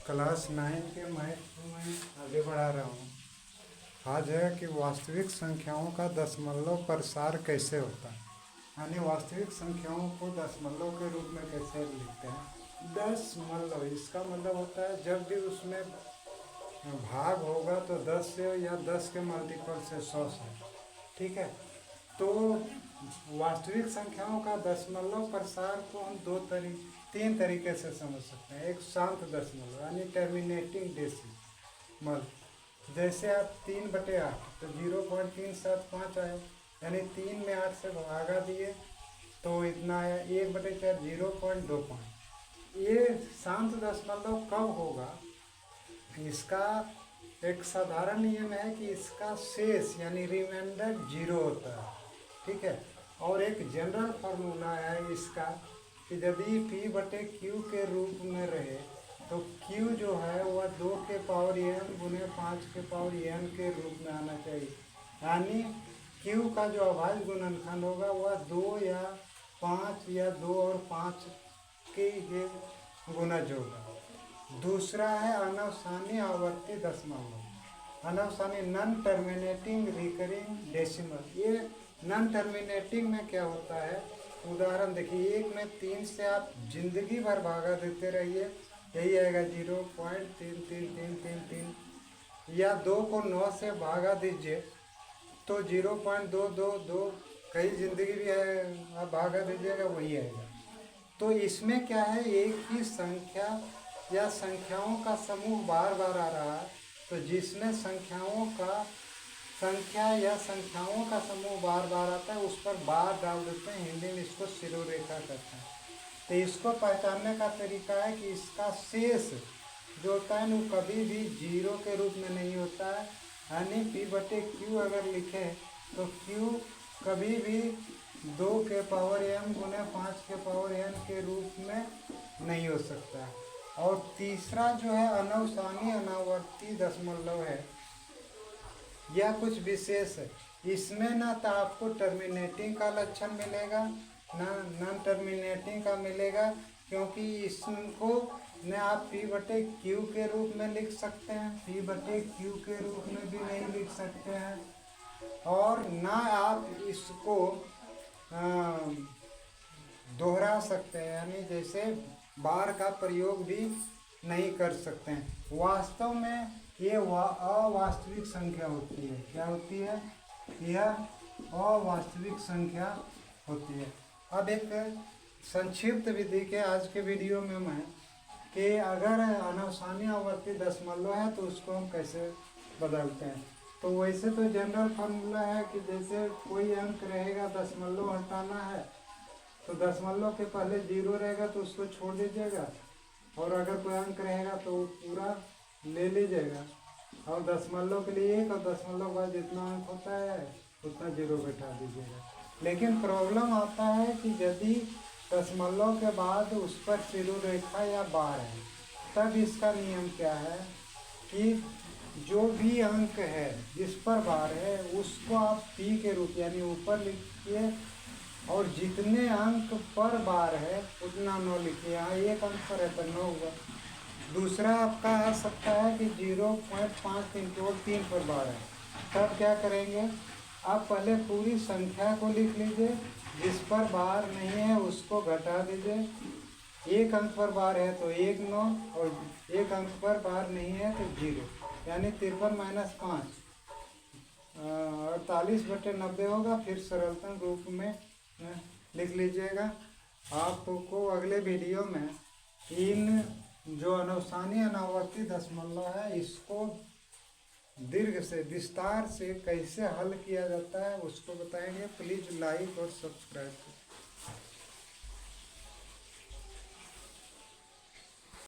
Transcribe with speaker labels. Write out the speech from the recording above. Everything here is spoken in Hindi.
Speaker 1: क्लास 9 के मैथ को मैं आगे बढ़ा रहा हूँ। आज है कि वास्तविक संख्याओं का दशमलव प्रसार कैसे होता है, यानी वास्तविक संख्याओं को दशमलव के रूप में कैसे लिखते हैं। दशमलव इसका मतलब होता है जब भी उसमें भाग होगा तो 10 से या 10 के मल्टीपल से 100 से, ठीक है। तो वास्तविक संख्याओं का दशमलव प्रसार को हम तीन तरीके से समझ सकते हैं। एक शांत दशमलव यानी टर्मिनेटिंग डेसिमल, जैसे आप 3/8 तो 0.375 आए, यानी 3 में 8 से भागा दिए तो इतना आया। 1/4 0.25। ये शांत दशमलव कब होगा, इसका एक साधारण नियम है कि इसका शेष यानी रिमाइंडर 0 होता है, ठीक है। और एक जनरल फार्मूला है इसका कि यदि P/Q के रूप में रहे तो Q जो है वह 2 के पावर n गुने 5 के पावर n के रूप में आना चाहिए। यानी Q का जो अभाज्य गुणनखंड होगा वह 2 या 5 या 2 और 5 के ये गुणज होगा। दूसरा है अनवसानी आवर्ती दशमलव, अनवसानी नॉन टर्मिनेटिंग रिकरिंग डेसिमल। ये नॉन टर्मिनेटिंग में क्या होता है, उदाहरण देखिए, 1 में 3 से आप जिंदगी भर भागा देते रहिए, यही आएगा 0.33333, या 2 को 9 से भागा दीजिए तो 0.222, कई जिंदगी भी है आप भागा दीजिएगा वही आएगा। तो इसमें क्या है, एक ही संख्या या संख्याओं का समूह बार बार आ रहा है, तो जिसमें संख्या या संख्याओं का समूह बार बार आता है उस पर बार डाल देते हैं, हिंदी में इसको शिरोरेखा कहते हैं। तो इसको पहचानने का तरीका है कि इसका शेष जो होता है वो कभी भी 0 के रूप में नहीं होता है। यानी P/Q अगर लिखे तो Q कभी भी 2 के पावर m गुने 5 के पावर n के रूप में नहीं हो सकता। और तीसरा जो है अनवसानी अनावर्ती दशमलव है, यह कुछ विशेष है। इसमें ना तो आपको टर्मिनेटिंग का लक्षण मिलेगा ना नॉन टर्मिनेटिंग का मिलेगा, क्योंकि इसको न आप P/Q के रूप में लिख सकते हैं, P/Q के रूप में भी नहीं लिख सकते हैं, और ना आप इसको दोहरा सकते हैं, यानी जैसे बार का प्रयोग भी नहीं कर सकते हैं। वास्तव में ये अवास्तविक संख्या होती है। क्या होती है? यह अवास्तविक संख्या होती है। अब एक संक्षिप्त विधि के आज के वीडियो में मैं कि अगर अनवसानी आवर्ती दशमलव है तो उसको हम कैसे बदलते हैं। तो वैसे तो जनरल फार्मूला है कि जैसे कोई अंक रहेगा, दशमलव हटाना है तो दशमलव के पहले 0 रहेगा तो उसको छोड़ दीजिएगा, और अगर कोई अंक रहेगा तो पूरा ले लीजिएगा, और दशमलव के लिए 1 और दशमलव बाद जितना अंक होता है उतना 0 बैठा दीजिएगा। लेकिन प्रॉब्लम आता है कि यदि दशमलव के बाद उस पर शिरोरेखा या बार है, तब इसका नियम क्या है कि जो भी अंक है जिस पर बार है उसको आप P के रूप यानी ऊपर लिखिए, और जितने अंक पर बार है उतना 9 लिखिए। यहाँ 1 अंक पर है तो 9 हुआ। दूसरा आपका आ सकता है कि 0.53 और 3 पर बार है, तब क्या करेंगे, आप पहले पूरी संख्या को लिख लीजिए, जिस पर बार नहीं है उसको घटा दीजिए। 1 अंक पर बार है तो 1 9, और 1 अंक पर बार नहीं है तो 0, यानी 53 - 5 48/90 होगा। फिर सरलतम रूप में लिख लीजिएगा। आपको अगले वीडियो में इन जो अनवसानी अनावर्ती दशमलव है इसको दीर्घ से विस्तार से कैसे हल किया जाता है उसको बताएंगे। प्लीज़ लाइक और सब्सक्राइब करें।